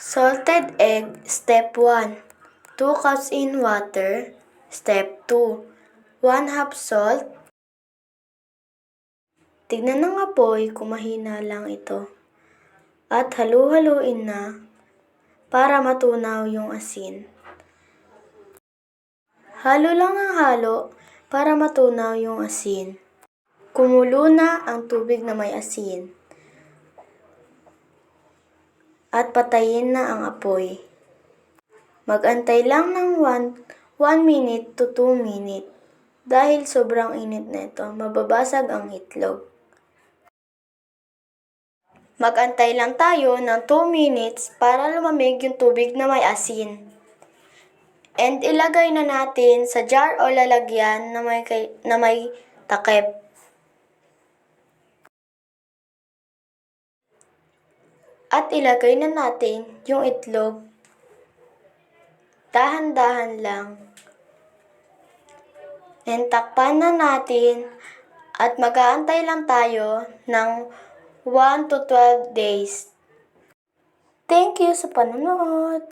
Salted egg, step 1. 2 cups in water. Step 2. 1/2 salt. Tignan ng apoy kung mahina lang ito. At halu-haluin na para matunaw yung asin. Halo lang ng halo para matunaw yung asin. Kumulo na ang tubig na may asin. At patayin na ang apoy. Mag-antay lang ng 1 minute to 2 minute. Dahil sobrang init na ito, mababasag ang itlog. Mag-antay lang tayo ng 2 minutes para lumamig yung tubig na may asin. And ilagay na natin sa jar o lalagyan na may takip. At ilagay na natin yung itlog. Dahan-dahan lang. And takpan na natin at mag-aantay lang tayo ng 1 to 12 days. Thank you sa panonood!